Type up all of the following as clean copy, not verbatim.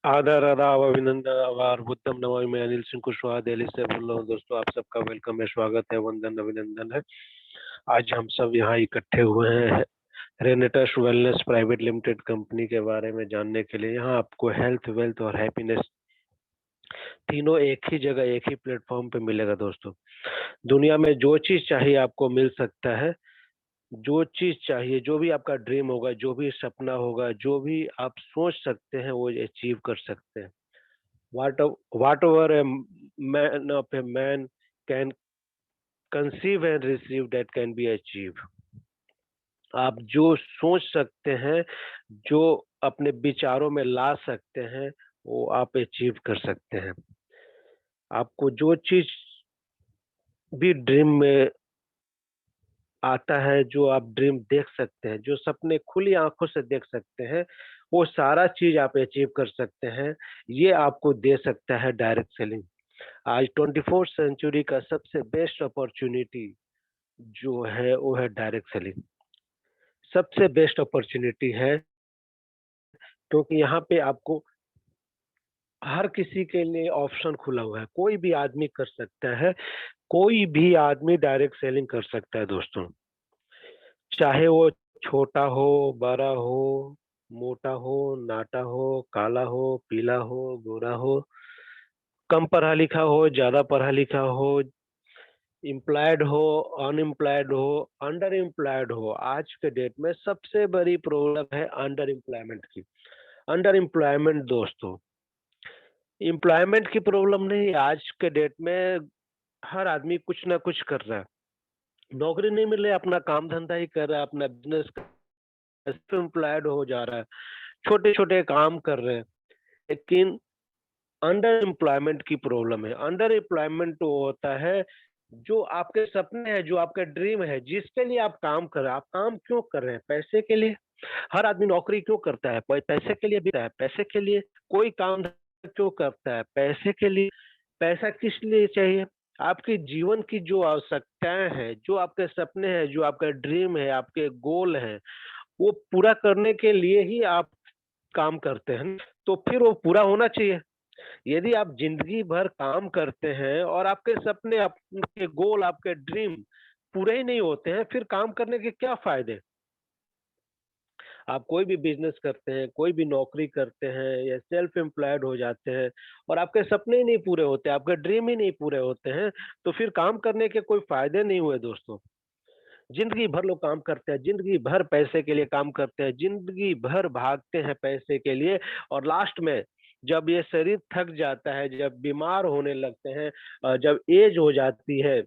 आदर आदाब अभिनंदन आभार बुद्धम नमामि। मैं अनिल सिंह कुशवाहा दिल्ली से बोल रहा हूँ। दोस्तों, आप सबका वेलकम है, स्वागत है, वंदन अभिनंदन है। आज हम सब यहाँ इकट्ठे हुए हैं रेनेटस वेलनेस प्राइवेट लिमिटेड कंपनी के बारे में जानने के लिए। यहाँ आपको हेल्थ, वेल्थ और हैप्पीनेस तीनों एक ही जगह, एक ही प्लेटफॉर्म पे मिलेगा। दोस्तों, दुनिया में जो चीज चाहिए आपको मिल सकता है। जो चीज चाहिए, जो भी आपका ड्रीम होगा, जो भी सपना होगा, जो भी आप सोच सकते हैं, वो अचीव कर सकते हैं। Whatever a man of a man can conceive and receive, that can be achieved. आप जो सोच सकते हैं, जो अपने विचारों में ला सकते हैं, वो आप अचीव कर सकते हैं। आपको जो चीज भी ड्रीम में आता है, जो आप ड्रीम देख सकते हैं, जो सपने खुली आंखों से देख सकते हैं, वो सारा चीज आप अचीव कर सकते हैं। ये आपको दे सकता है डायरेक्ट सेलिंग। आज 24th सेंचुरी का सबसे बेस्ट अपॉर्चुनिटी जो है वो है डायरेक्ट सेलिंग। सबसे बेस्ट अपॉर्चुनिटी है, क्योंकि यहाँ पे आपको हर किसी के लिए ऑप्शन खुला हुआ है। कोई भी आदमी कर सकता है, कोई भी आदमी डायरेक्ट सेलिंग कर सकता है। दोस्तों, चाहे वो छोटा हो, बड़ा हो, मोटा हो, नाटा हो, काला हो, पीला हो, गोरा हो, कम पढ़ा लिखा हो, ज्यादा पढ़ा लिखा हो, एम्प्लॉयड हो, अनएम्प्लॉयड हो, अंडर एम्प्लॉयड हो। आज के डेट में सबसे बड़ी प्रॉब्लम है अंडर एम्प्लॉयमेंट की। अंडर एम्प्लॉयमेंट दोस्तों, एम्प्लॉयमेंट की प्रॉब्लम नहीं। आज के डेट में हर आदमी कुछ ना कुछ कर रहा है। नौकरी नहीं मिल रही, अपना काम धंधा ही कर रहा है, अपना बिजनेस एम्प्लॉयड हो जा रहा है, छोटे छोटे काम कर रहे हैं। लेकिन अंडर एम्प्लॉयमेंट की प्रॉब्लम है। अंडर एम्प्लॉयमेंट वो होता है जो आपके सपने हैं, जो आपका ड्रीम है, जिसके लिए आप काम कर रहे हैं। आप काम क्यों कर रहे हैं? पैसे के लिए। हर आदमी नौकरी क्यों करता है? पैसे के लिए भी है, पैसे के लिए। कोई काम क्यों करता है? पैसे के लिए। पैसा किस लिए चाहिए? आपके जीवन की जो आवश्यकताएं हैं, जो आपके सपने हैं, जो आपका ड्रीम है, आपके गोल हैं, वो पूरा करने के लिए ही आप काम करते हैं। तो फिर वो पूरा होना चाहिए। यदि आप जिंदगी भर काम करते हैं और आपके सपने, आपके गोल, आपके ड्रीम पूरे ही नहीं होते हैं, फिर काम करने के क्या फायदे? आप कोई भी बिजनेस करते हैं, कोई भी नौकरी करते हैं या सेल्फ एम्प्लॉयड हो जाते हैं और आपके सपने ही नहीं पूरे होते, आपके ड्रीम ही नहीं पूरे होते हैं, तो फिर काम करने के कोई फायदे नहीं हुए। दोस्तों, जिंदगी भर लोग काम करते हैं, जिंदगी भर पैसे के लिए काम करते हैं, जिंदगी भर भागते हैं पैसे के लिए, और लास्ट में जब ये शरीर थक जाता है, जब बीमार होने लगते हैं, जब एज हो जाती है,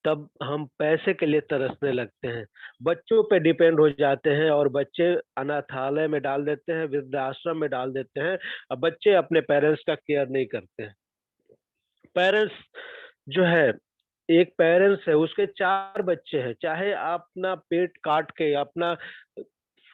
तब हम पैसे के लिए तरसने लगते हैं। बच्चों पे डिपेंड हो जाते हैं और बच्चे अनाथालय में डाल देते हैं, वृद्धाश्रम में डाल देते हैं। अब बच्चे अपने पेरेंट्स का केयर नहीं करते हैं। पेरेंट्स जो है, एक पेरेंट्स है, उसके 4 बच्चे हैं, चाहे अपना पेट काट के, अपना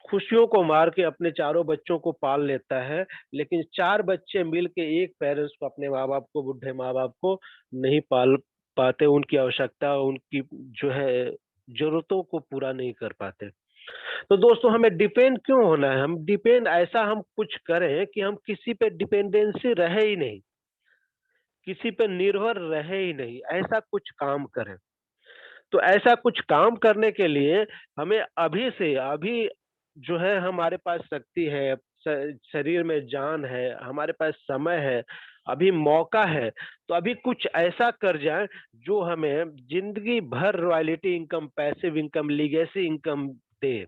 खुशियों को मार के अपने चारों बच्चों को पाल लेता है, लेकिन 4 बच्चे मिल के एक पेरेंट्स को, अपने माँ-बाप को, बूढ़े माँ-बाप को नहीं पाल पाते, उनकी आवश्यकता, उनकी जो है ज़रूरतों को पूरा नहीं कर पाते। तो दोस्तों, हमें डिपेंड क्यों होना है? हम डिपेंड ऐसा हम कुछ करें कि हम किसी पे डिपेंडेंसी रहे ही नहीं, किसी पे निर्भर रहे ही नहीं, ऐसा कुछ काम करें। तो ऐसा कुछ काम करने के लिए हमें अभी से अभी जो है, हमारे पास शक्ति है, शरीर में जान है, हमारे पास समय है, अभी मौका है, तो अभी कुछ ऐसा कर जाए जो हमें जिंदगी भर royalty income, passive income, legacy income दे।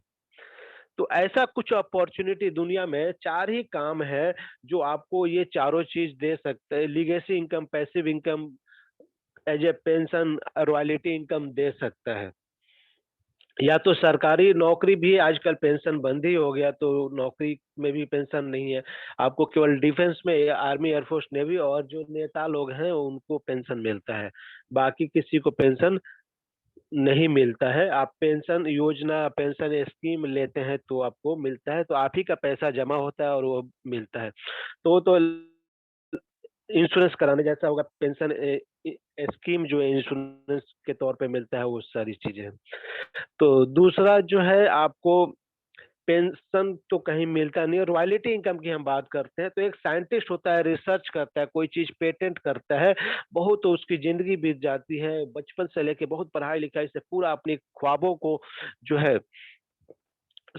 तो ऐसा कुछ अपॉर्चुनिटी दुनिया में 4 ही काम है जो आपको ये चारों चीज दे सकते हैं। Legacy income, passive income, as a pension, royalty income दे सकता है। या तो सरकारी नौकरी भी आजकल पेंशन बंद ही हो गया, तो नौकरी में भी पेंशन नहीं है। आपको केवल डिफेंस में, आर्मी, एयरफोर्स, नेवी और जो नेता लोग हैं उनको पेंशन मिलता है। बाकी किसी को पेंशन नहीं मिलता है। आप पेंशन योजना, पेंशन स्कीम लेते हैं तो आपको मिलता है, तो आप ही का पैसा जमा होता है और वो मिलता है। तो वो तो इंश्योरेंस कराने जैसा होगा। पेंशन स्कीम जो है, इंश्योरेंस के तौर पे मिलता है, वो सारी चीजें हैं। तो दूसरा जो है, आपको पेंशन तो कहीं मिलता नहीं है। रॉयल्टी इनकम की हम बात करते हैं तो एक साइंटिस्ट होता है, रिसर्च करता है, कोई चीज पेटेंट करता है, बहुत तो उसकी जिंदगी बीत जाती है, बचपन से लेके बहुत पढ़ाई लिखाई से पूरा अपनी ख्वाबों को जो है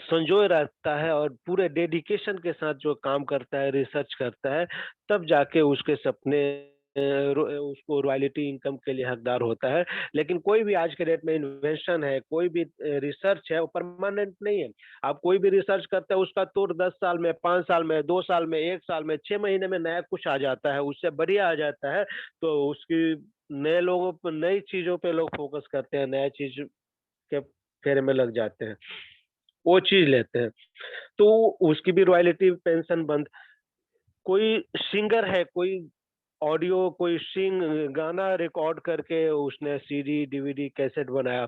संजोए रहता है और पूरे डेडिकेशन के साथ जो काम करता है, रिसर्च करता है, तब जाके उसके सपने उसको रॉयल्टी इनकम के लिए हकदार होता है। लेकिन कोई भी आज के डेट में इन्वेंशन है, कोई भी रिसर्च है, वो परमानेंट नहीं है। आप कोई भी रिसर्च करते हैं उसका तोड़ 10 साल में, 5 साल में, 2 साल में, 1 साल में, 6 महीने में नया कुछ आ जाता है, उससे बढ़िया आ जाता है। तो उसकी नए लोगों पर, नई चीजों पे लोग फोकस करते हैं, नया चीज के फेरे में लग जाते हैं, वो चीज लेते हैं। तो उसकी भी रॉयल्टी पेंशन बंद। कोई सिंगर है, कोई ऑडियो, कोई गाना रिकॉर्ड करके उसने सीडी डीवीडी कैसेट बनाया,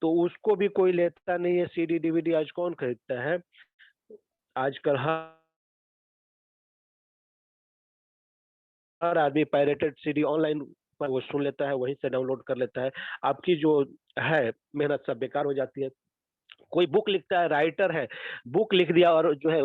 तो उसको भी कोई लेता नहीं है। सीडी डीवीडी आज कौन खरीदता है? आजकल हर आदमी पायरेटेड सीडी ऑनलाइन पर वो सुन लेता है, वहीं से डाउनलोड कर लेता है। आपकी जो है मेहनत सब बेकार हो जाती है। कोई बुक लिखता है, राइटर है, बुक लिख दिया और जो है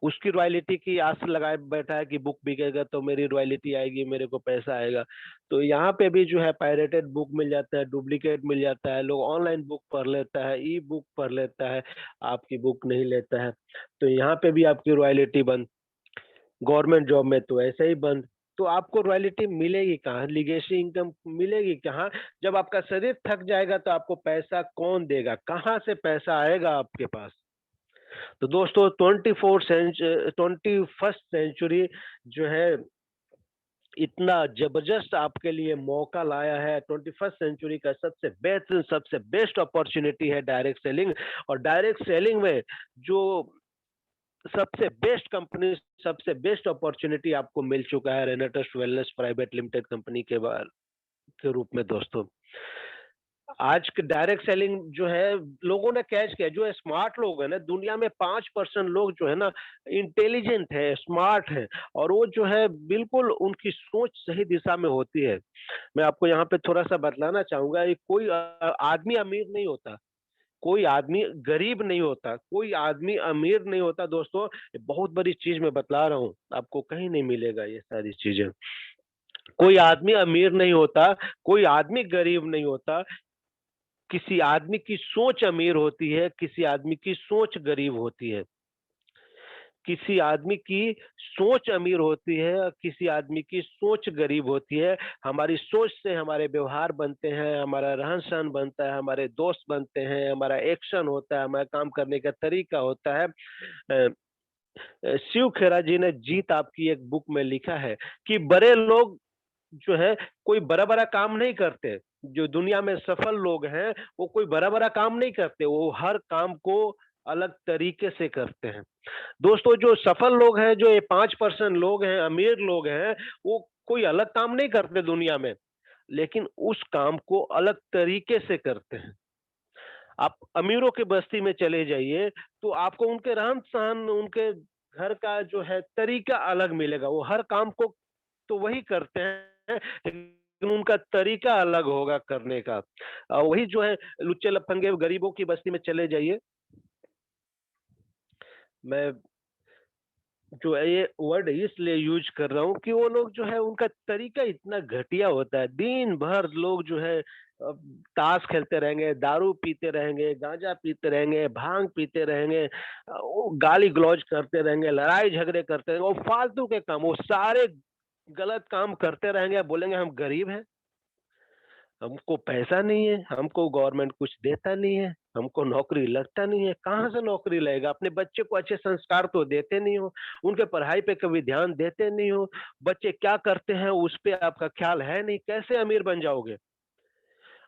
उसकी रॉयल्टी की आस लगाए बैठा है कि बुक बिकेगा तो मेरी रॉयल्टी आएगी, मेरे को पैसा आएगा। तो यहाँ पे भी जो है पायरेटेड बुक मिल जाता है, डुप्लीकेट मिल जाता है, लोग ऑनलाइन बुक पढ़ लेता है, ई बुक पढ़ लेता है, आपकी बुक नहीं लेता है। तो यहाँ पे भी आपकी रॉयल्टी बंद। गवर्नमेंट जॉब में तो ऐसे ही बंद। तो आपको रॉयल्टी मिलेगी कहाँ? लीगेसी इनकम मिलेगी कहाँ? जब आपका शरीर थक जाएगा तो आपको पैसा कौन देगा? कहाँ से पैसा आएगा आपके पास? तो दोस्तों 21st सेंचुरी जो है इतना जबरदस्त आपके लिए मौका लाया है। 21st सेंचुरी का सबसे बेहतरीन, सबसे बेस्ट अपॉर्चुनिटी है डायरेक्ट सेलिंग। और डायरेक्ट सेलिंग में जो सबसे बेस्ट कंपनी, सबसे बेस्ट अपॉर्चुनिटी आपको मिल चुका है रेनेटस वेलनेस प्राइवेट लिमिटेड कंपनी के रूप में दोस्तों। आज के डायरेक्ट सेलिंग जो है लोगों ने कैच किया। जो स्मार्ट लोग हैं ना दुनिया में, 5% लोग जो है ना इंटेलिजेंट है, स्मार्ट है, और वो जो है बिल्कुल उनकी सोच सही दिशा में होती है। मैं आपको यहाँ पे थोड़ा सा बतलाना चाहूंगा, ये कोई आदमी अमीर नहीं होता, कोई आदमी गरीब नहीं होता, कोई आदमी अमीर नहीं होता दोस्तों। ये बहुत बड़ी चीज मैं बतला रहा हूँ, आपको कहीं नहीं मिलेगा ये सारी चीजें। कोई आदमी अमीर नहीं होता, कोई आदमी गरीब नहीं होता। किसी आदमी की सोच अमीर होती है, किसी आदमी की सोच गरीब होती है। किसी आदमी की सोच अमीर होती है और किसी आदमी की सोच गरीब होती है। हमारी सोच से हमारे व्यवहार बनते हैं, हमारा रहन सहन बनता है, हमारे दोस्त बनते हैं, हमारा एक्शन होता है, हमारा काम करने का तरीका होता है। शिव खेरा जी ने जीत आपकी एक बुक में लिखा है कि बड़े लोग जो है कोई बड़ा बड़ा काम नहीं करते। जो दुनिया में सफल लोग हैं वो कोई बड़ा बड़ा काम नहीं करते, वो हर काम को अलग तरीके से करते हैं। दोस्तों जो सफल लोग हैं, जो ये 5% लोग हैं, अमीर लोग हैं, वो कोई अलग काम नहीं करते दुनिया में, लेकिन उस काम को अलग तरीके से करते हैं। आप अमीरों की बस्ती में चले जाइए तो आपको उनके रहन सहन, उनके घर का जो है तरीका अलग मिलेगा। वो हर काम को तो वही करते हैं, लेकिन उनका तरीका अलग होगा करने का। वही जो है लुच्चे लफंगे गरीबों की बस्ती में चले जाइए। मैं जो है ये वर्ड इसलिए यूज कर रहा हूँ कि वो लोग जो है उनका तरीका इतना घटिया होता है। दिन भर लोग जो है ताश खेलते रहेंगे, दारू पीते रहेंगे, गांजा पीते रहेंगे, भांग पीते रहेंगे, वो गाली गलौज करते रहेंगे, लड़ाई झगड़े करते रहेंगे, वो फालतू के काम, वो सारे गलत काम करते रहेंगे। बोलेंगे हम गरीब हैं, हमको पैसा नहीं है, हमको गवर्नमेंट कुछ देता नहीं है, हमको नौकरी लगता नहीं है। कहाँ से नौकरी लगेगा? अपने बच्चे को अच्छे संस्कार तो देते नहीं हो, उनके पढ़ाई पे कभी ध्यान देते नहीं हो, बच्चे क्या करते हैं उस पे आपका ख्याल है नहीं, कैसे अमीर बन जाओगे?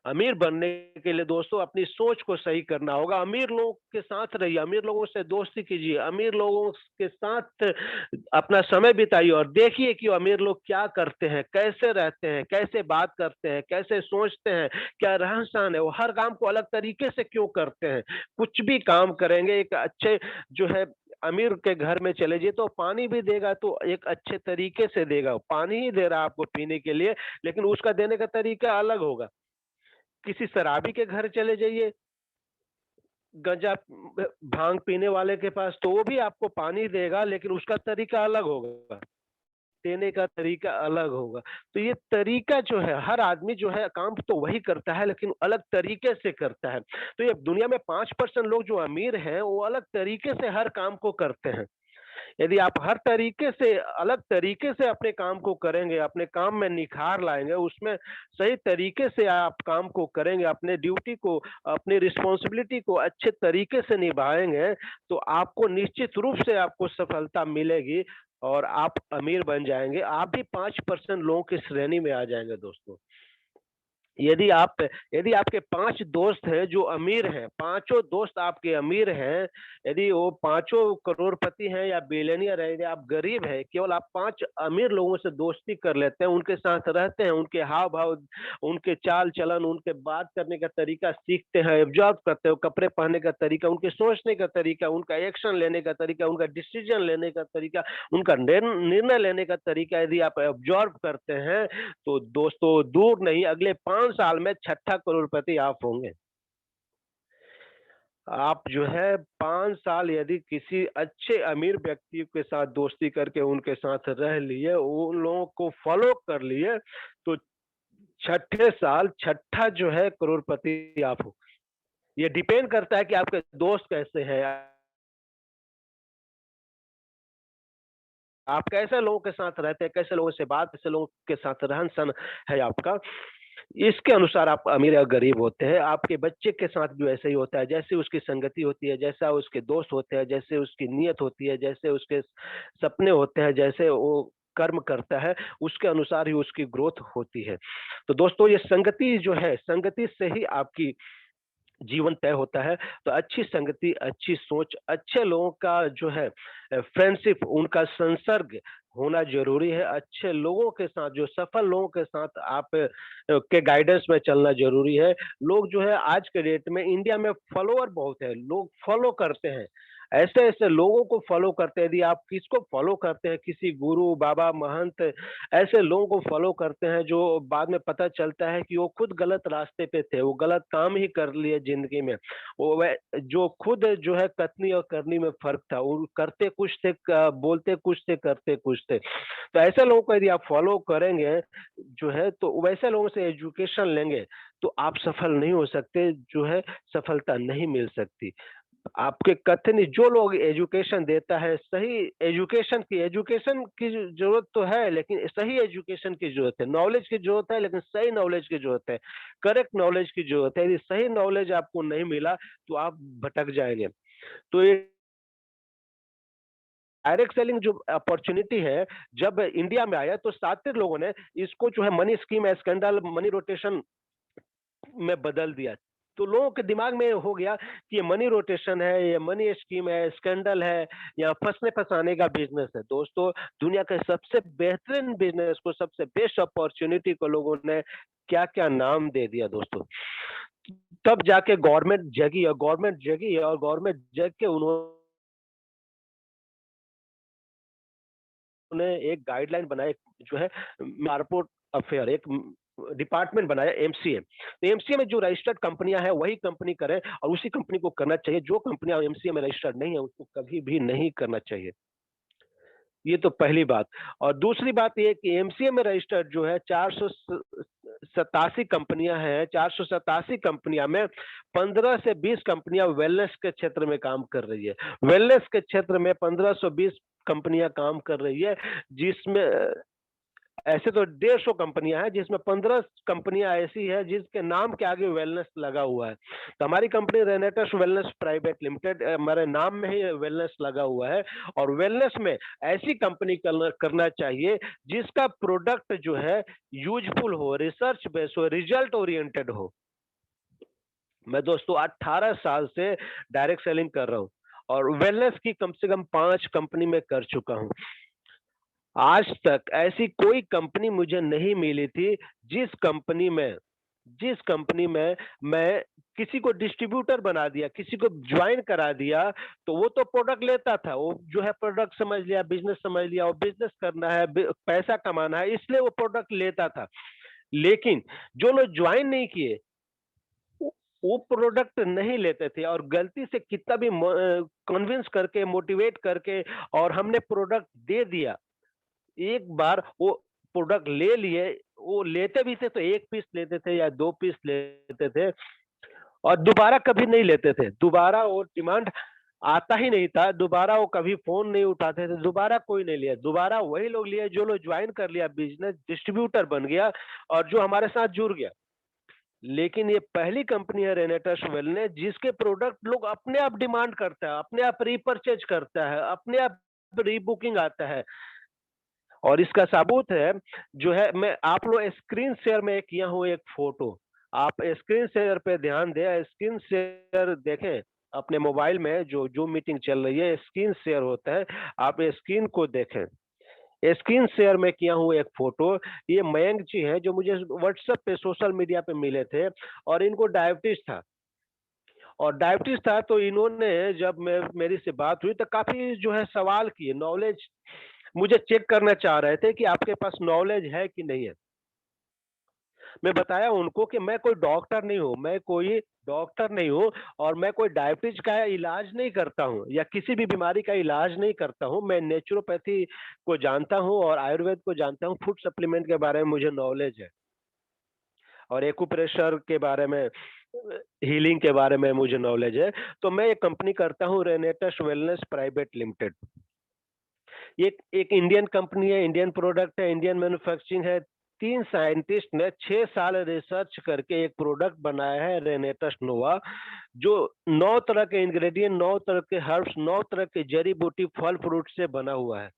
अमीर बनने के लिए दोस्तों अपनी सोच को सही करना होगा। अमीर लोगों के साथ रहिए, अमीर लोगों से दोस्ती कीजिए, अमीर लोगों के साथ अपना समय बिताइए और देखिए कि अमीर लोग क्या करते हैं, कैसे रहते हैं, कैसे बात करते हैं, कैसे सोचते हैं, क्या रहन सहन है, वो हर काम को अलग तरीके से क्यों करते हैं। कुछ भी काम करेंगे, एक अच्छे जो है अमीर के घर में चले जाइए तो पानी भी देगा तो एक अच्छे तरीके से देगा। पानी ही दे रहा है आपको पीने के लिए, लेकिन उसका देने का तरीका अलग होगा। किसी शराबी के घर चले जाइए, गंजा भांग पीने वाले के पास तो वो भी आपको पानी देगा, लेकिन उसका तरीका अलग होगा, देने का तरीका अलग होगा। तो ये तरीका जो है, हर आदमी जो है काम तो वही करता है लेकिन अलग तरीके से करता है। तो ये दुनिया में 5% लोग जो अमीर हैं वो अलग तरीके से हर काम को करते हैं। यदि आप हर तरीके से अलग तरीके से अपने काम को करेंगे, अपने काम में निखार लाएंगे, उसमें सही तरीके से आप काम को करेंगे, अपने ड्यूटी को, अपनी रिस्पॉन्सिबिलिटी को अच्छे तरीके से निभाएंगे, तो आपको निश्चित रूप से आपको सफलता मिलेगी और आप अमीर बन जाएंगे। आप भी 5% लोगों की श्रेणी में आ जाएंगे दोस्तों। यदि आप यदि आपके 5 दोस्त हैं जो अमीर हैं, पाँचों दोस्त आपके अमीर हैं, यदि वो पाँचों करोड़पति हैं या बिलियनियर हैं, यदि आप गरीब हैं, केवल आप 5 अमीर लोगों से दोस्ती कर लेते हैं, उनके साथ रहते हैं, उनके हाव-भाव, उनके चाल-चलन, उनके बात करने का तरीका सीखते हैं, ऑब्जर्व करते हो, कपड़े पहनने का तरीका, उनके सोचने का तरीका, उनका एक्शन लेने का तरीका, उनका डिसीजन लेने का तरीका, उनका निर्णय लेने का तरीका यदि आप ऑब्जर्व करते हैं, तो दोस्तों दूर नहीं, अगले 5 साल में छठा करोड़पति आप होंगे। आप जो है 5 साल यदि किसी अच्छे अमीर व्यक्ति के साथ दोस्ती करके उनके साथ रह लिए, उन लोगों को फॉलो कर लिए, तो छठे साल छठा जो है करोड़पति आप हो। ये डिपेंड करता है कि आपके दोस्त कैसे हैं, आप कैसे लोगों के साथ रहते हैं, कैसे लोगों से बात, कैसे लोगों के साथ रहन-सहन है आपका। इसके अनुसार आप अमीर या गरीब होते हैं। आपके बच्चे के साथ भी ऐसे ही होता है, जैसे उसकी संगति होती है, जैसा उसके दोस्त होते हैं, जैसे उसकी नीयत होती है, जैसे उसके सपने होते हैं, जैसे वो कर्म करता है, उसके अनुसार ही उसकी ग्रोथ होती है। तो दोस्तों ये संगति जो है, संगति से ही आपकी जीवन तय होता है। तो अच्छी संगति, अच्छी सोच, अच्छे लोगों का जो है फ्रेंडशिप, उनका संसर्ग होना ज़रूरी है। अच्छे लोगों के साथ, जो सफल लोगों के साथ आप के गाइडेंस में चलना ज़रूरी है। लोग जो है आज के डेट में इंडिया में फॉलोवर बहुत है, लोग फॉलो करते हैं। ऐसे-ऐसे लोगों को फॉलो करते हैं, यदि आप किसको फॉलो करते हैं, किसी गुरु, बाबा, महंत, ऐसे लोगों को फॉलो करते हैं जो बाद में पता चलता है कि वो खुद गलत रास्ते पे थे, वो गलत काम ही कर लिए ज़िंदगी में। वो वह जो खुद जो है कथनी और करनी में फ़र्क था, वो करते कुछ थे, क बोलते कुछ थे, करते कुछ थे। तो ऐसे लोगों को यदि आप फॉलो करेंगे जो है, तो वैसे लोगों से एजुकेशन लेंगे, तो आप सफल नहीं हो सकते, जो है सफलता नहीं मिल सकती। आपके कथन, जो लोग एजुकेशन देता है, सही एजुकेशन की ज़रूरत तो है, लेकिन सही एजुकेशन की ज़रूरत है। नॉलेज की ज़रूरत है, लेकिन सही नॉलेज की ज़रूरत है। करेक्ट नॉलेज की ज़रूरत है। यदि सही नॉलेज आपको नहीं मिला, तो आप भटक जाएँगे। तो ये डायरेक्ट सेलिंग जो अपॉर्च्युनिटी है, जब इंडिया में आया, तो साथ लोगों ने इसको जो है money scheme, scandal, money rotation में बदल दिया। तो लोगों के दिमाग में हो गया कि ये मनी रोटेशन है, ये मनी स्कीम है, स्कैंडल है, या फँसने-फँसाने का बिज़नेस है। दोस्तों, दुनिया के सबसे बेहतरीन बिज़नेस को, सबसे बेस्ट अपॉर्च्युनिटी को लोगों ने क्या-क्या नाम दे दिया दोस्तों। तब जाके गवर्नमेंट जगी और गवर्नमेंट जग के उन्होंने एक गाइडलाइन बनाई, जो है मार्पोर्ट अफेयर, एक डिपार्टमेंट बनाया, एमसीए। तो एमसीए में जो रजिस्टर्ड कंपनियां हैं वही कंपनी करें, और उसी कंपनी को करना चाहिए। जो कंपनियां एमसीए में रजिस्टर्ड नहीं है उसको कभी भी नहीं करना चाहिए। ये तो पहली बात। और दूसरी बात ये कि एमसीए में रजिस्टर्ड जो है 487 कंपनियां हैं, 487 कंपनियां में 15 से 20 कंपनियां वेलनेस के क्षेत्र में काम कर रही है। वेलनेस के क्षेत्र में 1520 कंपनियां काम कर रही है, जिसमें ऐसे तो 150 कंपनियां हैं, जिसमें 15 कंपनियां ऐसी है जिसके नाम के आगे वेलनेस लगा हुआ है। तो हमारी कंपनी रेनेटस वेलनेस प्राइवेट लिमिटेड, हमारे नाम में ही वेलनेस लगा हुआ है। और वेलनेस में ऐसी कंपनी करना चाहिए जिसका प्रोडक्ट जो है यूजफुल हो, रिसर्च बेस्ड हो, रिजल्ट ओरिएंटेड हो। मैं दोस्तों 18 साल से डायरेक्ट सेलिंग कर रहा हूँ, और वेलनेस की कम से कम 5 कंपनी में कर चुका हूँ। आज तक ऐसी कोई कंपनी मुझे नहीं मिली थी जिस कंपनी में मैं किसी को डिस्ट्रीब्यूटर बना दिया, किसी को ज्वाइन करा दिया, तो वो तो प्रोडक्ट लेता था, वो जो है प्रोडक्ट समझ लिया, बिजनेस समझ लिया, और बिजनेस करना है, पैसा कमाना है, इसलिए वो प्रोडक्ट लेता था। लेकिन जो लोग ज्वाइन नहीं किए, वो प्रोडक्ट नहीं लेते थे और गलती से कितना भी कन्विंस करके, मोटिवेट करके और हमने प्रोडक्ट दे दिया। एक बार वो प्रोडक्ट ले लिए, वो लेते भी थे तो 1 पीस लेते थे या 2 पीस लेते थे और दोबारा कभी नहीं लेते थे। दोबारा वो डिमांड आता ही नहीं था, दोबारा वो कभी फ़ोन नहीं उठाते थे, दोबारा कोई नहीं लिया। दोबारा वही लोग लिए जो लोग जॉइन कर लिया, बिज़नेस डिस्ट्रीब्यूटर बन गया और जो हमारे साथ जुड़ गया। लेकिन ये पहली कंपनी है रेनेटस वेलनेस जिसके प्रोडक्ट लोग अपने आप डिमांड करता है, अपने आप रीपरचेज करता है, अपने आप रीबुकिंग आता है। और इसका सबूत है जो है, मैं आप लोग स्क्रीन शेयर में किया हूँ एक फोटो। आप स्क्रीन शेयर पे ध्यान दें, स्क्रीन शेयर देखें अपने मोबाइल में, जो जूम मीटिंग चल रही है स्क्रीन शेयर होता है, आप स्क्रीन को देखें। स्क्रीन शेयर में किया हूँ एक फोटो। ये मयंक जी हैं जो मुझे व्हाट्सएप पे सोशल मीडिया पे मिले थे और इनको डायबिटीज था। और डायबिटीज था तो इन्होंने जब मैं मेरी से बात हुई तो काफी जो है सवाल किए, नॉलेज मुझे चेक करना चाह रहे थे कि आपके पास नॉलेज है कि नहीं है। मैं बताया उनको कि मैं कोई डॉक्टर नहीं हूँ, मैं कोई डॉक्टर नहीं हूँ और मैं कोई डायबिटीज का इलाज नहीं करता हूँ या किसी भी बीमारी का इलाज नहीं करता हूँ। मैं नेचुरोपैथी को जानता हूँ और आयुर्वेद को जानता हूँ, फूड सप्लीमेंट के बारे में मुझे नॉलेज है और एक्यूप्रेशर के बारे में, हीलिंग के बारे में मुझे नॉलेज है। तो मैं एक कंपनी करता हूँ रेनेटस वेलनेस प्राइवेट लिमिटेड। ये एक इंडियन कंपनी है, इंडियन प्रोडक्ट है, इंडियन मैन्युफैक्चरिंग है। 3 साइंटिस्ट ने 6 साल रिसर्च करके एक प्रोडक्ट बनाया है रेनेटस नोवा, जो 9 तरह के इंग्रेडिएंट, 9 तरह के हर्ब्स, 9 तरह के जड़ी बूटी, फल फ्रूट से बना हुआ है।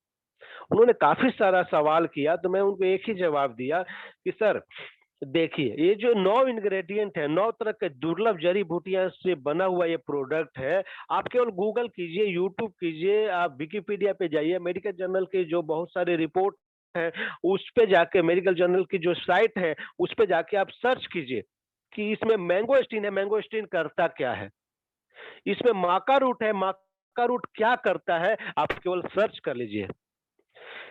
उन्होंने काफी सारा सवाल किया तो मैं उनको एक ही जवाब दिया कि सर देखिए, ये जो 9 इंग्रेडिएंट है, 9 तरह के दुर्लभ जड़ी-बूटियाँ से बना हुआ ये प्रोडक्ट है। आप केवल गूगल कीजिए, यूट्यूब कीजिए, आप विकिपीडिया पे जाइए, मेडिकल जर्नल के जो बहुत सारे रिपोर्ट हैं, उस पे जाके मेडिकल जर्नल की जो साइट है, उस पे जाके आप सर्च कीजिए कि इसमें मैंगोस्टीन है, मैंगोस्टीन करता क्या है? इसमें माका रूट है, माका रूट क्या करता है? आप केवल सर्च कर लीजिए।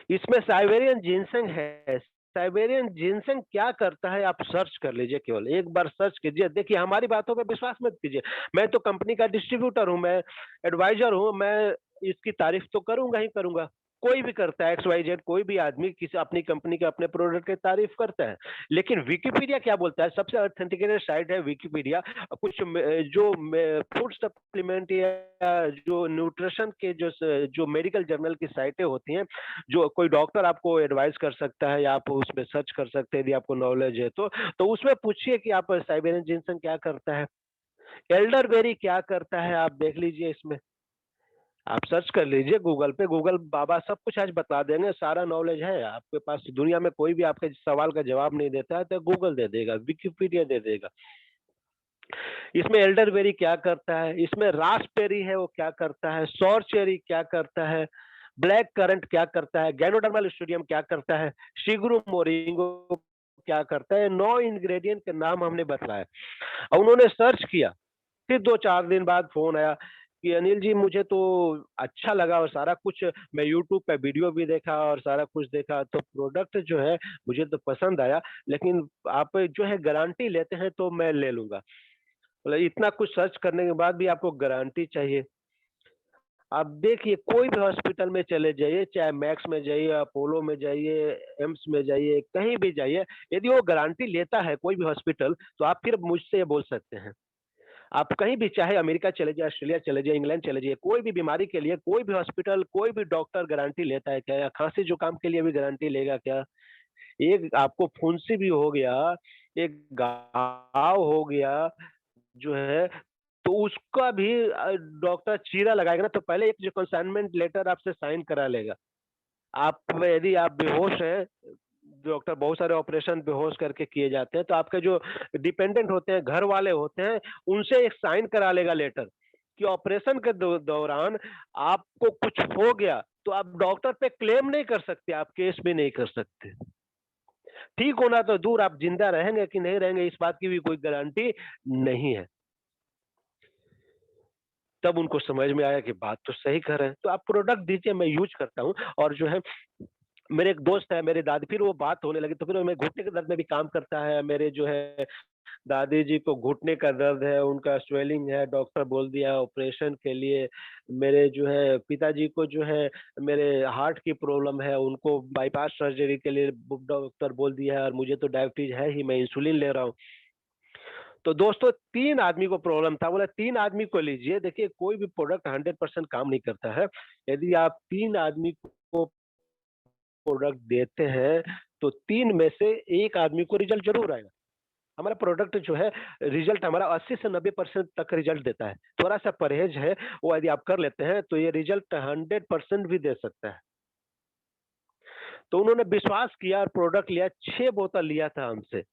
इसमें साइबेरियन जिनसेंग है, साइबेरियन जिनसेंग क्या करता है आप सर्च कर लीजिए, केवल एक बार सर्च कीजिए। देखिए हमारी बातों पे विश्वास मत कीजिए, मैं तो कंपनी का डिस्ट्रीब्यूटर हूँ, मैं एडवाइजर हूँ, मैं इसकी तारीफ तो करूंगा ही करूंगा। कोई भी करता है, एक्स वाई जेड कोई भी आदमी किसी अपनी कंपनी के अपने प्रोडक्ट की तारीफ करता है। लेकिन विकिपीडिया क्या बोलता है? सबसे ऑथेंटिकेटेड साइट है विकिपीडिया। कुछ जो फूड सप्लीमेंट या जो न्यूट्रिशन के जो मेडिकल जर्नल की साइटें होती हैं, जो कोई डॉक्टर आपको एडवाइस कर सकता है या आप उसमें सर्च कर सकते हैं यदि आपको नॉलेज है तो उसमें पूछिए कि आप साइबेरियन जिनसन क्या करता है, एल्डरबेरी क्या करता है, आप देख लीजिए इसमें। आप सर्च कर लीजिए गूगल पे, गूगल बाबा सब कुछ आज बता देंगे, सारा नॉलेज है आपके पास। दुनिया में कोई भी आपके सवाल का जवाब नहीं देता है तो गूगल दे देगा, विकिपीडिया दे देगा। इसमें एल्डरबेरी क्या करता है, इसमें रास्पबेरी है वो क्या करता है, सौर चेरी क्या करता है, ब्लैक करंट क्या करता है, गैनोडर्मल स्टूडियम क्या करता है, शिगरू मोरिंगो क्या करता है। 9 इंग्रेडिएंट के नाम हमने बताए और उन्होंने सर्च किया। फिर 2-4 दिन बाद फ़ोन आया कि अनिल जी मुझे तो अच्छा लगा और सारा कुछ, मैं यूट्यूब पे वीडियो भी देखा और सारा कुछ देखा तो प्रोडक्ट जो है मुझे तो पसंद आया, लेकिन आप जो है गारंटी लेते हैं तो मैं ले लूँगा। मतलब इतना कुछ सर्च करने के बाद भी आपको गारंटी चाहिए। आप देखिए कोई भी हॉस्पिटल में चले जाइए, चाहे मैक्स में जाइए, अपोलो में जाइए, एम्स में जाइए, कहीं भी जाइए, यदि वो गारंटी लेता है कोई भी हॉस्पिटल, तो आप फिर मुझसे ये बोल सकते हैं। आप कहीं भी चाहे अमेरिका चले जाइए, ऑस्ट्रेलिया चले जाइए, इंग्लैंड चले जाइए, कोई भी बीमारी के लिए कोई भी हॉस्पिटल, कोई भी डॉक्टर गारंटी लेता है क्या? या खाँसी-जुकाम के लिए भी गारंटी लेगा क्या? एक आपको फुंसी भी हो गया, एक घाव हो गया जो है, तो उसका भी डॉक्टर चीरा लगाएगा ना, तो पहले एक जो कंसाइनमेंट लेटर आपसे साइन करा लेगा। आप यदि आप बेहोश हैं, डॉक्टर बहुत सारे ऑपरेशन बेहोश करके किए जाते हैं, तो आपके जो डिपेंडेंट होते हैं, घर वाले होते हैं, उनसे एक साइन करा लेगा लेटर कि ऑपरेशन के दौरान आपको कुछ हो गया, तो आप डॉक्टर पे क्लेम नहीं कर सकते, आप केस भी नहीं कर सकते। ठीक होना तो दूर, आप जिंदा रहेंगे कि नहीं रहेंगे, इस बात की भी कोई गारंटी नहीं है। तब उनको समझ में आया कि बात तो सही कह रहे हैं। तो आप प्रोडक्ट दीजिए, मैं यूज़ करता हूँ और जो है मेरे एक दोस्त है, मेरी दादी, फिर वो बात होने लगी तो फिर मैं घुटने के दर्द में भी काम करता है, मेरे जो है दादी जी को घुटने का दर्द है, उनका स्वेलिंग है, डॉक्टर बोल दिया ऑपरेशन के लिए। मेरे जो है पिताजी को जो है मेरे हार्ट की प्रॉब्लम है, उनको बाईपास सर्जरी के लिए डॉक्टर बोल दिया है, और मुझे तो डायबिटीज है ही, मैं इंसुलिन ले रहा हूँ। तो दोस्तों 3 आदमी को प्रॉब्लम था, बोला 3 आदमी को लीजिए। देखिए कोई भी प्रोडक्ट 100% काम नहीं करता है। यदि आप 3 आदमी को प्रोडक्ट देते हैं, तो 3 में से 1 आदमी को रिजल्ट ज़रूर आएगा। हमारा प्रोडक्ट जो है रिजल्ट हमारा 80 से 90% तक रिजल्ट देता है। थोड़ा-सा परहेज़ है, वो यदि आप कर लेते हैं, तो ये रिजल्ट 100% भी दे सकता है। तो उन्होंने विश्वास किया और प्रोडक्ट लिया, 6 बोतल लिया था हमसे।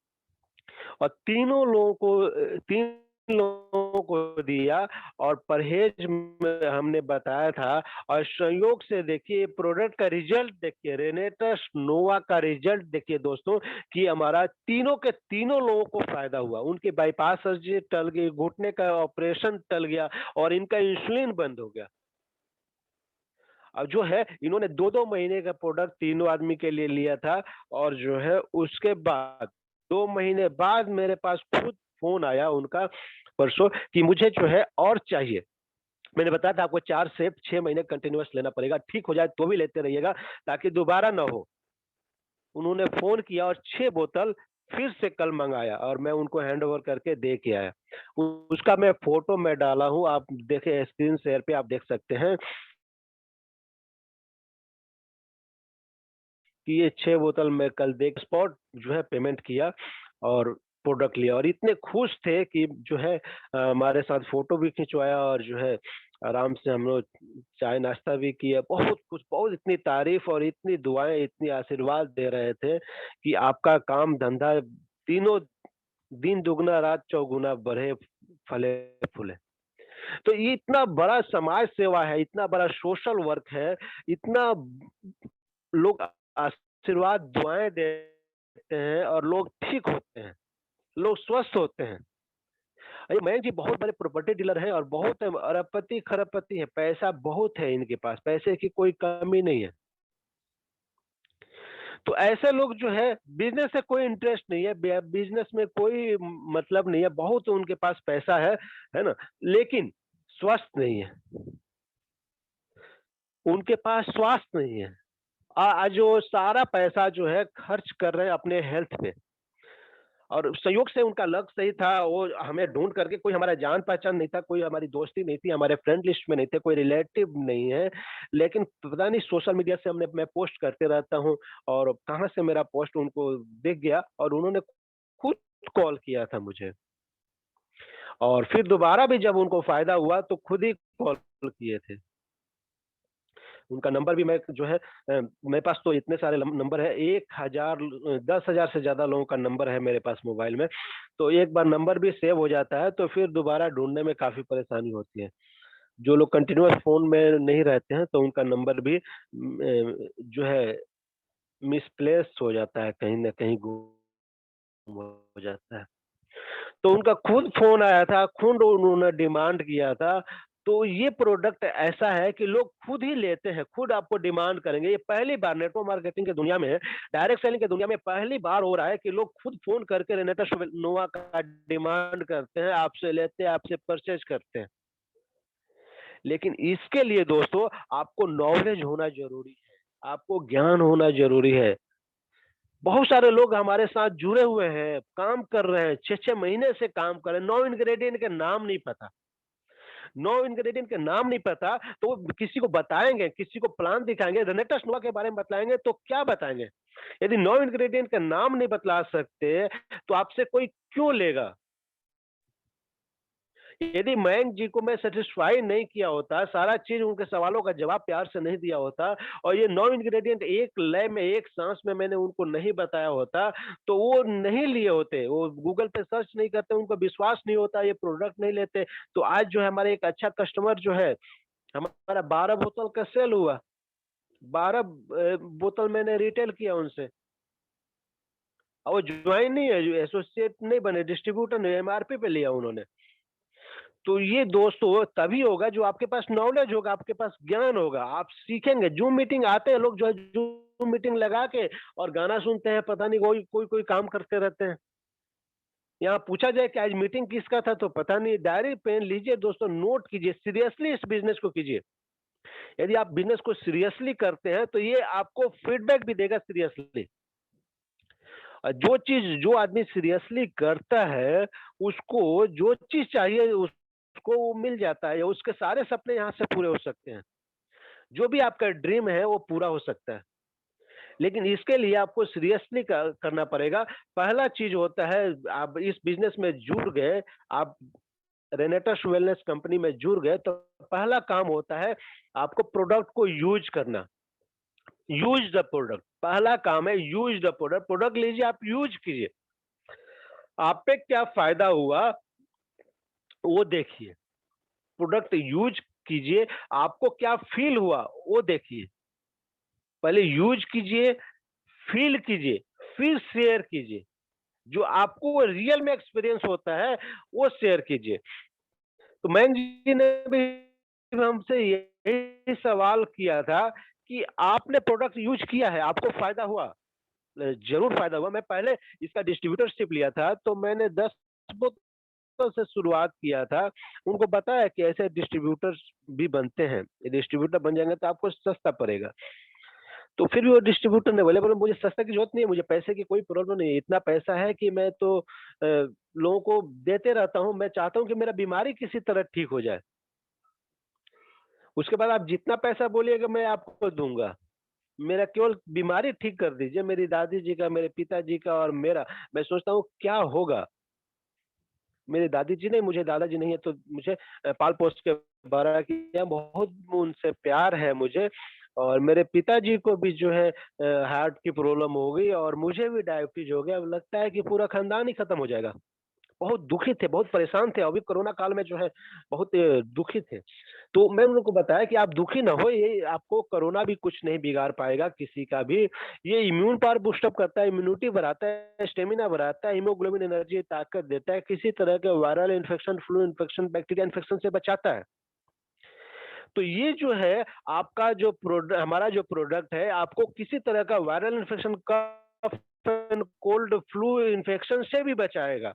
और तीनों लोगों को 3 लोगों को दिया, और परहेज में हमने बताया था। और संयोग से देखिए प्रोडक्ट का रिजल्ट देखिए, रेनेटस नोवा का रिजल्ट देखिए दोस्तों, कि हमारा तीनों के तीनों लोगों को फायदा हुआ। उनकी बाईपास सर्जरी टल गई, घुटने का ऑपरेशन टल गया, और इनका इंसुलिन बंद हो गया। अब जो है इन्होंने 2-2 महीने का प्रोडक्ट तीनों आदमी के लिए लिया था, और जो है उसके बाद 2 महीने बाद मेरे पास खुद फ़ोन आया उनका परसों, कि मुझे जो है और चाहिए। मैंने बताया था आपको 4 से 6 महीने कंटिन्यूअस लेना पड़ेगा, ठीक हो जाए तो भी लेते रहिएगा ताकि दोबारा ना हो। उन्होंने फ़ोन किया और 6 बोतल फिर से कल मँगाया, और मैं उनको हैंड ओवर करके दे के आया। उसका मैं फ़ोटो मैं डाला हूँ, आप देखें स्क्रीन शेयर पे आप देख सकते हैं कि ये 6 बोतल मैं कल देख स्पॉट जो है पेमेंट किया और प्रोडक्ट लिया, और इतने खुश थे कि जो है हमारे साथ फ़ोटो भी खिंचवाया, और जो है आराम से हम लोग चाय नाश्ता भी किया। बहुत कुछ, बहुत इतनी तारीफ़ और इतनी दुआएँ, इतनी आशीर्वाद दे रहे थे कि आपका काम धंधा तीनों दिन दुगना रात चौगुना बढ़े, फले-फूले। तो ये इतना बड़ा समाज सेवा है, इतना बड़ा सोशल वर्क है, इतना लोग आशीर्वाद दुआएँ देते हैं, और लोग ठीक होते हैं, लोग स्वस्थ होते हैं। अरे मयंक जी बहुत बड़े प्रॉपर्टी डीलर हैं, और बहुत अरबपति खरबपति हैं, पैसा बहुत है इनके पास, पैसे की कोई कमी नहीं है। तो ऐसे लोग जो है बिज़नेस से कोई इंटरेस्ट नहीं है, बिज़नेस में कोई मतलब नहीं है, बहुत उनके पास पैसा है ना? लेकिन स्वस्थ नहीं है, उनके पास स्वास्थ्य नहीं है। जो सारा पैसा जो है खर्च कर रहे हैं अपने हेल्थ पे, और संयोग से उनका लक सही था, वो हमें ढूँढ करके, कोई हमारा जान-पहचान नहीं था, कोई हमारी दोस्ती नहीं थी, हमारे फ्रेंड लिस्ट में नहीं थे, कोई रिलेटिव नहीं है। लेकिन पता नहीं सोशल मीडिया से मैं पोस्ट करते रहता हूँ, और कहाँ से मेरा पोस्ट उनको दिख गया, और उन्होंने खुद कॉल किया था मुझे। और फिर दोबारा भी जब उनको फ़ायदा हुआ तो खुद ही कॉल किए थे। उनका नंबर भी मैं जो है मेरे पास तो इतने सारे नंबर है, 1000 10,000 से ज़्यादा लोगों का नंबर है मेरे पास मोबाइल में। तो एक बार नंबर भी सेव हो जाता है तो फिर दोबारा ढूँढने में काफ़ी परेशानी होती है। जो लोग कंटिन्यूअस फ़ोन में नहीं रहते हैं तो उनका नंबर भी जो है मिसप्लेस हो जाता है, कहीं न कहीं गुम हो जाता है। तो उनका खुद फ़ोन आया था, खुद उन्होंने डिमांड किया था। तो ये प्रोडक्ट ऐसा है कि लोग खुद ही लेते हैं, खुद आपको डिमांड करेंगे। ये पहली बार नेटवर्क मार्केटिंग की दुनिया में, डायरेक्ट सेलिंग की दुनिया में पहली बार हो रहा है कि लोग खुद फ़ोन करके रेनेटा नोवा का डिमांड करते हैं, आपसे लेते हैं, आपसे परचेज़ करते हैं। लेकिन इसके लिए दोस्तों आपको नॉलेज होना ज़रूरी है, आपको ज्ञान होना ज़रूरी है। बहुत सारे लोग हमारे साथ जुड़े हुए हैं, काम कर रहे हैं, 6-6 महीने से काम कर रहे हैं, 9 इंग्रीडिएंट के नाम नहीं पता। 9 इंग्रीडिएंट के नाम नहीं पता, तो वो किसी को बताएँगे, किसी को प्लान दिखाएँगे, रेनेटा नोवा के बारे में बताएँगे तो क्या बताएँगे? यदि 9 इंग्रीडिएंट का नाम नहीं बतला सकते, तो आपसे कोई क्यों लेगा? यदि मयंक जी को मैं सैटिस्फाई नहीं किया होता, सारा चीज़ उनके सवालों का जवाब प्यार से नहीं दिया होता, और ये 9 इंग्रीडिएंट एक लय में, एक साँस में मैंने उनको नहीं बताया होता, तो वो नहीं लिए होते। वो गूगल पे सर्च नहीं करते, उनको विश्वास नहीं होता, ये प्रोडक्ट नहीं लेते। तो आज जो है हमारे एक अच्छा कस्टमर जो है, हमारा 12 बोतल का सेल हुआ। 12 बोतल मैंने रिटेल किया उनसे, और वो ज्वाइन नहीं है, एसोसिएट नहीं बने, डिस्ट्रीब्यूटर नहीं, एमआरपी पे लिया उन्होंने। तो ये दोस्तों तभी होगा जो आपके पास नॉलेज होगा, आपके पास ज्ञान होगा, आप सीखेंगे। जूम मीटिंग आते हैं लोग, जो है जूम मीटिंग लगा के और गाना सुनते हैं, पता नहीं कोई कोई कोई काम करते रहते हैं। यहाँ पूछा जाए कि आज मीटिंग किसका था तो पता नहीं। डायरी पेन लीजिए दोस्तों, नोट कीजिए, सीरियसली इस बिजनेस को कीजिए। यदि आप बिजनेस को सीरियसली करते हैं तो ये आपको फीडबैक भी देगा सीरियसली। जो आदमी सीरियसली करता है, उसको जो चीज चाहिए उसको वो मिल जाता है, या उसके सारे सपने यहाँ से पूरे हो सकते हैं। जो भी आपका ड्रीम है वो पूरा हो सकता है, लेकिन इसके लिए आपको सीरियसली करना पड़ेगा। पहला चीज होता है, आप इस बिजनेस में जुड़ गए, आप रेनेटस वेलनेस कंपनी में जुड़ गए, तो पहला काम होता है आपको प्रोडक्ट को यूज करना। यूज द प्रोडक्ट, पहला काम है यूज द प्रोडक्ट। प्रोडक्ट लीजिए, आप यूज कीजिए, आप पे क्या फायदा हुआ वो देखिए। प्रोडक्ट यूज कीजिए, आपको क्या फील हुआ वो देखिए। पहले यूज कीजिए, फील कीजिए, फिर शेयर कीजिए। जो आपको रियल में एक्सपीरियंस होता है वो शेयर कीजिए। तो मैन जी ने भी हमसे यही सवाल किया था कि आपने प्रोडक्ट यूज किया है, आपको फायदा हुआ? जरूर फायदा हुआ। मैं पहले इसका डिस्ट्रीब्यूटरशिप लिया था, तो मैंने 10 बोतल से शुरुआत किया था। उनको बताया कि ऐसे डिस्ट्रीब्यूटर्स भी बनते हैं, डिस्ट्रीब्यूटर बन जाएंगे तो आपको सस्ता पड़ेगा। तो फिर भी वो डिस्ट्रीब्यूटर ने बोले, मुझे सस्ते की जरूरत नहीं है, मुझे पैसे की कोई प्रॉब्लम नहीं है, इतना पैसा है कि मैं तो लोगों को देते रहता हूँ, मैं चाहता हूँ कि मेरा बीमारी किसी तरह ठीक हो जाए। उसके बाद आप जितना पैसा बोलिएगा मैं आपको दूंगा, मेरा केवल बीमारी ठीक कर दीजिए, मेरी दादी जी का, मेरे पिताजी का और मेरा। मैं सोचता हूँ क्या होगा, मेरी दादी जी नहीं, मुझे दादाजी नहीं है तो मुझे पाल पोस के बड़ा किया, बहुत उनसे प्यार है मुझे। और मेरे पिताजी को भी जो है हार्ट की प्रॉब्लम हो गई, और मुझे भी डायबिटीज हो गया। अब लगता है कि पूरा खानदान ही खत्म हो जाएगा। बहुत दुखी थे, बहुत परेशान थे, अभी कोरोना काल में जो है बहुत दुखी थे। तो मैं उन लोग को बताया कि आप दुखी ना हो, ये आपको कोरोना भी कुछ नहीं बिगाड़ पाएगा किसी का भी। ये इम्यून पावर बूस्ट अप करता है, इम्यूनिटी बढ़ाता है, स्टेमिना बढ़ाता है, हीमोग्लोबिन एनर्जी ताकत देता है, किसी तरह के viral infection, flu infection, bacteria infection से बचाता है। तो ये जो है आपका जो प्रोडक्ट, हमारा जो प्रोडक्ट है, आपको किसी तरह का वायरल इन्फेक्शन, कफ, कोल्ड, फ्लू इन्फेक्शन से भी बचाएगा।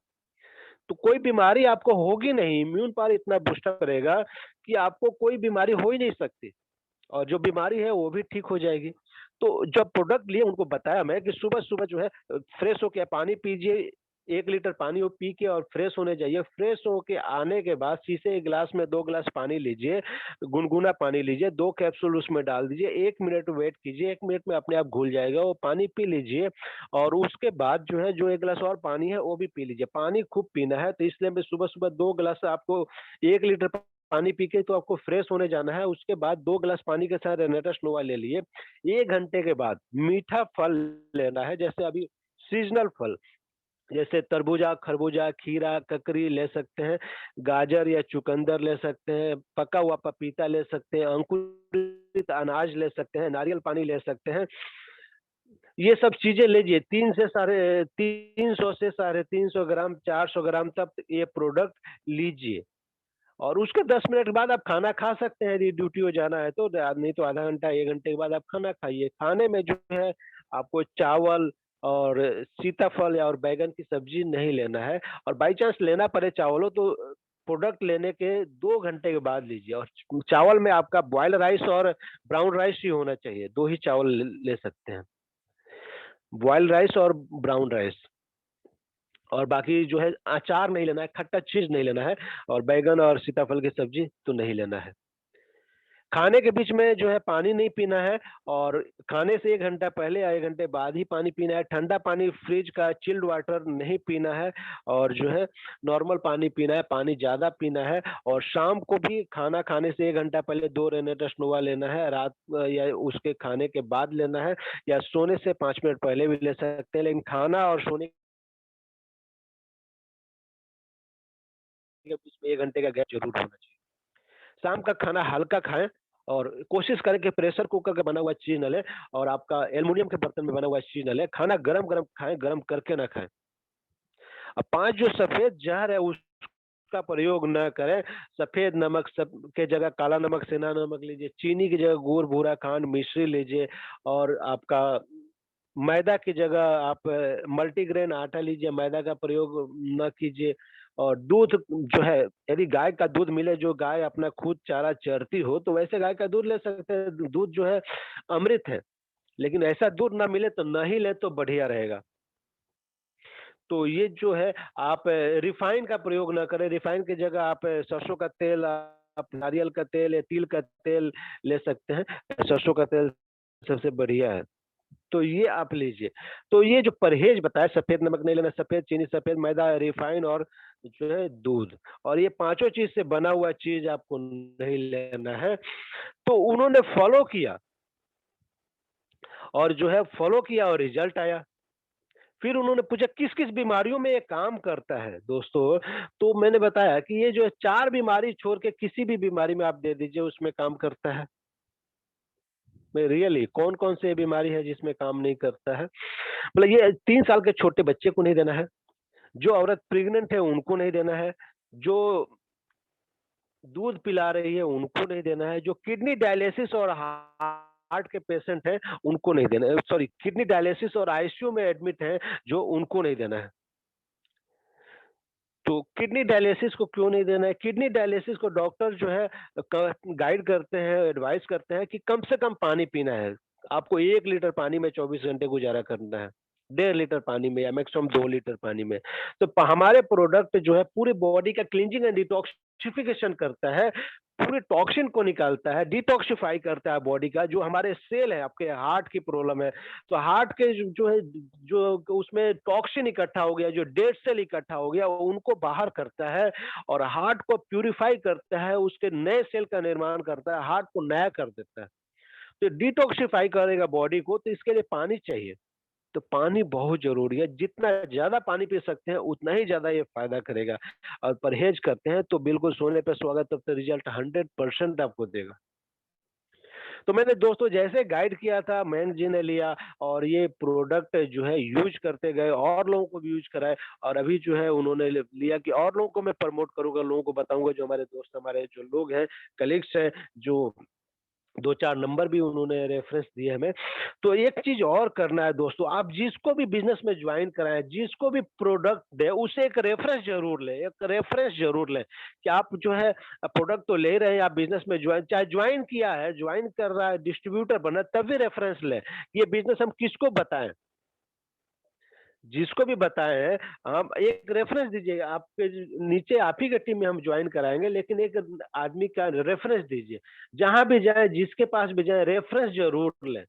तो कोई बीमारी आपको होगी नहीं, इम्यून पावर इतना बूस्टअप करेगा कि आपको कोई बीमारी हो ही नहीं सकती, और जो बीमारी है वो भी ठीक हो जाएगी। तो जब प्रोडक्ट लिए उनको बताया मैं कि सुबह-सुबह जो है फ्रेश होके पानी पीजिए, 1 लीटर पानी वो पी के और फ्रेश होने जाइए। फ्रेश होके आने के बाद शीशे के ग्लास में 2 ग्लास पानी लीजिए, गुनगुना पानी लीजिए, 2 कैप्सूल उसमें डाल दीजिए, 1 मिनट वेट कीजिए, 1 मिनट में अपने आप घुल जाएगा, वो पानी पी लीजिए। और उसके बाद जो है, जो 1 ग्लास और पानी है वो भी पी लीजिए। पानी खूब पीना है, तो इसलिए मैं सुबह-सुबह 2 ग्लास आपको, 1 लीटर पानी पी के तो आपको फ्रेश होने जाना है। उसके बाद 2 ग्लास पानी के साथ रेनेटस नोवा ले लिए। 1 घंटे के बाद मीठा फल लेना है, जैसे अभी सीज़नल फल, जैसे तरबूजा, खरबूजा, खीरा, ककड़ी ले सकते हैं, गाजर या चुकंदर ले सकते हैं, पका हुआ पपीता ले सकते हैं, अंकुरित अनाज ले सकते हैं, नारियल पानी ले सकते हैं। ये सब चीज़ें लीजिए, 3 से साढ़े 300 से साढ़े 300 ग्राम, 400 ग्राम तक ये प्रोडक्ट लीजिए। और उसके 10 मिनट बाद आप खाना खा सकते हैं, यदि ड्यूटी हो जाना है तो। नहीं तो आधा घंटा, 1 घंटे के बाद आप खाना खाइए। खाने में जो है आपको चावल और सीताफल या और बैंगन की सब्जी नहीं लेना है, और बाई चांस लेना पड़े चावल हो तो प्रोडक्ट लेने के 2 घंटे के बाद लीजिए। और चावल में आपका बॉइल्ड राइस और ब्राउन राइस ही होना चाहिए, 2 ही चावल ले सकते हैं। बॉइल्ड राइस और ब्राउन राइस। और बाकी जो है अचार नहीं लेना है, खट्टा चीज़ नहीं लेना है, और बैंगन और सीताफल की सब्जी तो नहीं लेना है। खाने के बीच में जो है पानी नहीं पीना है, और खाने से 1 घंटा पहले या 1 घंटे बाद ही पानी पीना है। ठंडा पानी, फ्रिज का चिल्ड वाटर नहीं पीना है, और जो है नॉर्मल पानी पीना है, पानी ज़्यादा पीना है। और शाम को भी खाना खाने से 1 घंटा पहले 2 रेनेटस नोवा लेना है, रात या उसके खाने के बाद लेना है, या सोने से 5 मिनट पहले भी ले सकते हैं, लेकिन खाना और सोने के बीच में 1 घंटे का गैप ज़रूर होना चाहिए। शाम का खाना हल्का खाएँ, और कोशिश करें कि प्रेशर कुकर का बना हुआ चीज़ ना लें, और आपका एल्युमीनियम के बर्तन में बना हुआ चीज़ ना लें। खाना गरम-गरम खाएँ, गरम करके ना खाएँ। अब 5 जो सफ़ेद ज़हर है उसका प्रयोग ना करें। सफ़ेद नमक सब के जगह काला नमक, सेंधा नमक लीजिए, चीनी की जगह गुड़, भूरा खांड, मिश्री लीजिए, और आपका मैदा की जगह आप मल्टीग्रेन आटा लीजिए, मैदा का प्रयोग न कीजिए। और दूध जो है, यदि गाय का दूध मिले, जो गाय अपना खुद चारा चरती हो, तो वैसे गाय का दूध ले सकते हैं। दूध जो है अमृत है। लेकिन ऐसा दूध ना मिले तो ना ही ले तो बढ़िया रहेगा। तो ये जो है, आप रिफाइन का प्रयोग ना करें। रिफाइन की जगह आप सरसों का तेल, आप नारियल का तेल या तिल का तेल ले सकते हैं। सरसों का तेल सबसे बढ़िया है। तो ये आप लीजिए। तो ये जो परहेज बताया, सफेद नमक नहीं लेना, सफेद चीनी, सफेद मैदा, रिफाइन और जो है दूध, और ये पांचों चीज से बना हुआ चीज आपको नहीं लेना है। तो उन्होंने फॉलो किया, और जो है फॉलो किया और रिजल्ट आया। फिर उन्होंने पूछा किस किस बीमारियों में ये काम करता है दोस्तों। तो मैंने बताया कि ये जो है, चार बीमारी छोड़ के किसी भी बीमारी में आप दे दीजिए, उसमें काम करता है। मैं रियली, कौन कौन से बीमारी है जिसमें काम नहीं करता है? मतलब ये 3 साल के छोटे बच्चे को नहीं देना है, जो औरत प्रेग्नेंट है उनको नहीं देना है, जो दूध पिला रही है उनको नहीं देना है, जो किडनी डायलिसिस और हार्ट के पेशेंट हैं उनको नहीं देना है, सॉरी, किडनी डायलिसिस और आईसीयू में एडमिट है, जो उनको नहीं देना है। तो किडनी डायलिसिस को क्यों नहीं देना है? किडनी डायलिसिस को डॉक्टर जो है गाइड करते हैं, एडवाइस करते हैं कि कम से कम पानी पीना है। आपको 1 लीटर पानी में 24 घंटे गुजारा करना है, 1.5 लीटर पानी में या मैक्सिमम 2 लीटर पानी में। तो हमारे प्रोडक्ट जो है पूरी बॉडी का क्लींजिंग एंड डिटॉक्सिफिकेशन करता है, पूरे टॉक्सिन को निकालता है, डिटॉक्सिफाई करता है बॉडी का। जो हमारे सेल है, आपके हार्ट की प्रॉब्लम है, तो हार्ट के जो है, जो उसमें टॉक्सिन इकट्ठा हो गया, जो डेड सेल इकट्ठा हो गया, उनको बाहर करता है, और हार्ट को प्यूरिफाई करता है, उसके नए सेल का निर्माण करता है, हार्ट को नया कर देता है। तो डिटॉक्सिफाई करेगा बॉडी को, तो इसके लिए पानी चाहिए। तो पानी बहुत जरूरी है, जितना ज्यादा पानी पी सकते हैं उतना ही ज्यादा ये फायदा करेगा। और परहेज करते हैं तो बिल्कुल सोने पे सुहागा, तब तो रिजल्ट 100% आपको देगा। तो मैंने दोस्तों जैसे गाइड किया था, मयंक जी ने लिया, और ये प्रोडक्ट जो है यूज करते गए, और लोगों को भी यूज कराए। और अभी जो है उन्होंने लिया कि और लोगों को मैं प्रमोट करूंगा, लोगों को बताऊंगा, जो हमारे दोस्त, हमारे जो लोग हैं, कलीग्स हैं, जो 2-4 नंबर भी उन्होंने रेफरेंस दिए हमें। तो एक चीज और करना है दोस्तों, आप जिसको भी बिजनेस में ज्वाइन कराएं, जिसको भी प्रोडक्ट दे, उसे एक रेफरेंस जरूर लें, एक रेफरेंस जरूर लें कि आप जो है प्रोडक्ट तो ले रहे हैं, आप बिजनेस में ज्वाइन, चाहे ज्वाइन किया है, ज्वाइन कर रहा है, डिस्ट्रीब्यूटर बना, तब भी रेफरेंस लें। ये बिजनेस हम किसको बताएं, जिसको भी बताएं, हम एक रेफरेंस दीजिए। आपके नीचे आप ही की टीम में हम ज्वाइन कराएंगे, लेकिन एक आदमी का रेफरेंस दीजिए। जहां भी जाए, जिसके पास भी जाए, रेफरेंस जरूर लें।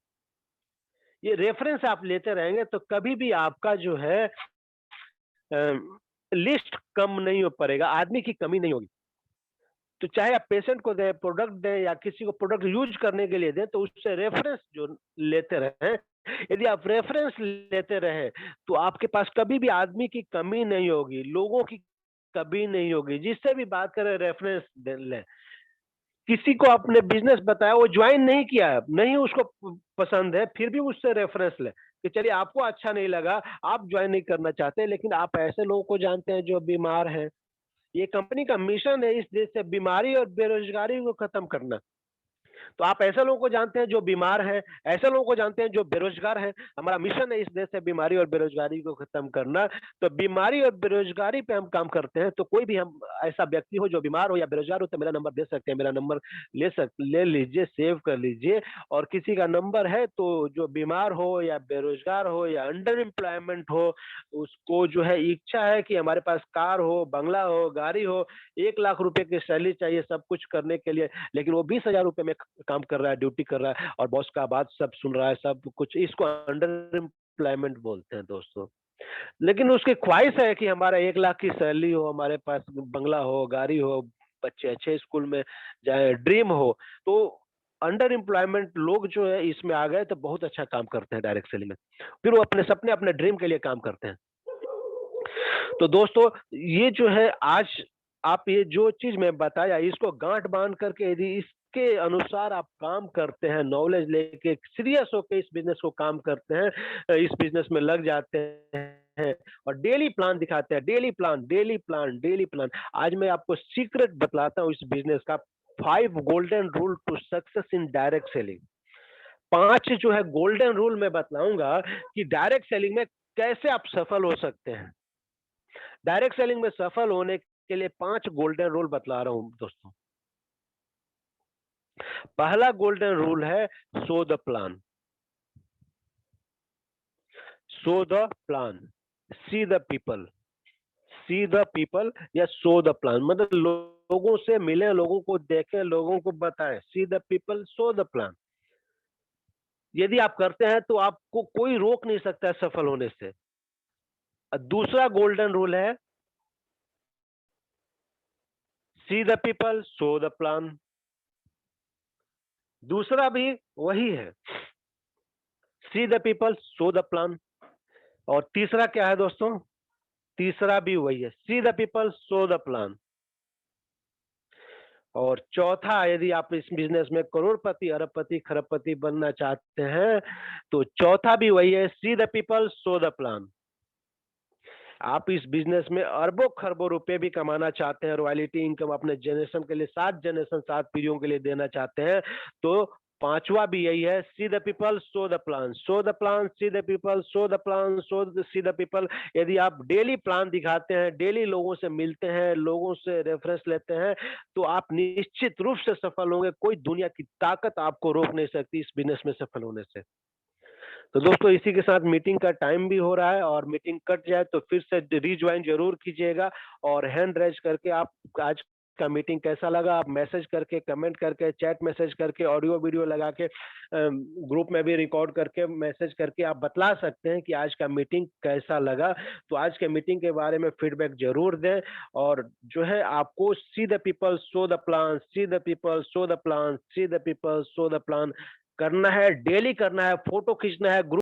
ये रेफरेंस आप लेते रहेंगे तो कभी भी आपका जो है लिस्ट कम नहीं हो पड़ेगा, आदमी की कमी नहीं होगी। तो चाहे आप पेशेंट को दें, प्रोडक्ट दें, या किसी को प्रोडक्ट यूज करने के लिए दें, तो उससे रेफरेंस जो लेते रहें। यदि आप रेफरेंस लेते रहे, तो आपके पास कभी भी आदमी की कमी नहीं होगी, लोगों की कभी नहीं होगी। जिससे भी बात करें, रेफरेंस लें। किसी को आपने बिजनेस बताया, वो ज्वाइन नहीं किया है, नहीं उसको पसंद है, फिर भी उससे रेफरेंस ले कि चलिए आपको अच्छा नहीं लगा, आप ज्वाइन नहीं करना चाहते, लेकिन आप ऐसे लोगों को जानते हैं जो बीमार हैं। ये कंपनी का मिशन है इस देश से बीमारी और बेरोजगारी को खत्म करना। तो आप ऐसे लोगों को जानते हैं जो बीमार हैं, ऐसे लोगों को जानते हैं जो बेरोजगार हैं। हमारा मिशन है इस देश से बीमारी और बेरोजगारी को खत्म करना। तो बीमारी और बेरोजगारी पे हम काम करते हैं। तो कोई भी हम ऐसा व्यक्ति हो जो बीमार हो या बेरोजगार हो, तो मेरा नंबर दे सकते हैं, मेरा नंबर ले लीजिए, सेव कर लीजिए। और किसी का नंबर है तो जो बीमार हो या बेरोजगार हो या अंडर एम्प्लॉयमेंट हो, उसको जो है इच्छा है कि हमारे पास कार हो, बंगला हो, गाड़ी हो, 1 लाख रुपए की सैलरी चाहिए सब कुछ करने के लिए, लेकिन वो 20,000 रुपए में काम कर रहा है, ड्यूटी कर रहा है, और बॉस का बात सब सुन रहा है, सब कुछ, इसको अंडर एम्प्लॉयमेंट बोलते हैं दोस्तों। लेकिन उसकी ख्वाहिश है कि हमारा 1 लाख की सैलरी हो, हमारे पास बंगला हो, गाड़ी हो, बच्चे अच्छे स्कूल में जाए, ड्रीम हो। तो अंडर एम्प्लॉयमेंट लोग जो है इसमें आ गए, तो बहुत अच्छा काम करते हैं डायरेक्ट सेलिंग में। फिर वो अपने सपने, अपने ड्रीम के लिए काम करते हैं। तो दोस्तों, ये जो है आज आप ये जो चीज मैं बताया, इसको गांठ बांध करके यदि इसके अनुसार आप काम करते हैं, नॉलेज लेके सीरियस होकर इस बिजनेस को काम करते हैं, इस बिजनेस में लग जाते हैं, और डेली प्लान दिखाते हैं, daily plan, daily plan, daily plan. आज मैं आपको सीक्रेट बतलाता हूँ इस बिजनेस का, 5 golden rule to success in direct selling. 5 जो है गोल्डन रूल मैं बतलाऊंगा कि डायरेक्ट सेलिंग में कैसे आप सफल हो सकते हैं। डायरेक्ट सेलिंग में सफल होने के लिए 5 गोल्डन रूल बतला रहा हूं दोस्तों। पहला गोल्डन रूल है so the plan. So the plan, see the people, see the people या सो द प्लान, मतलब लोगों से मिले, लोगों को देखें, लोगों को बताएं। See the people, so the plan. यदि आप करते हैं तो आपको कोई रोक नहीं सकता है सफल होने से। दूसरा गोल्डन रूल है see the people, so the plan. दूसरा भी वही है, see the people, so the plan. और तीसरा क्या है दोस्तों? तीसरा भी वही है, see the people, so the plan. और चौथा, यदि आप इस बिजनेस में करोड़पति, अरबपति, खरबपति बनना चाहते हैं तो चौथा भी वही है, see the people, so the plan. आप इस बिजनेस में अरबों खरबों रुपए भी कमाना चाहते हैं, रॉयल्टी इनकम अपने जनरेशन के लिए, 7 जनरेशन, 7 पीढ़ियों के लिए देना चाहते हैं, तो पांचवा भी यही है, see the people, so the plan. So the plan, see the people, so the plan, see the people. यदि आप डेली प्लान दिखाते हैं, डेली लोगों से मिलते हैं, लोगों से रेफरेंस लेते हैं, तो आप निश्चित रूप से सफल होंगे। कोई दुनिया की ताकत आपको रोक नहीं सकती इस बिजनेस में सफल होने से। तो दोस्तों, इसी के साथ मीटिंग का टाइम भी हो रहा है, और मीटिंग कट जाए तो फिर से रिज्वाइन जरूर कीजिएगा। और हैंड रेज करके आप आज का मीटिंग कैसा लगा, आप मैसेज करके, कमेंट करके, चैट मैसेज करके, ऑडियो वीडियो लगा के, ग्रुप में भी रिकॉर्ड करके, मैसेज करके आप बतला सकते हैं कि आज का मीटिंग कैसा लगा। तो आज के मीटिंग के बारे में फीडबैक जरूर दें। और जो है, आपको see the people, so the plan, see the people, so the plan, see the people, so the plan करना है, डेली करना है, फोटो खींचना है, ग्रुप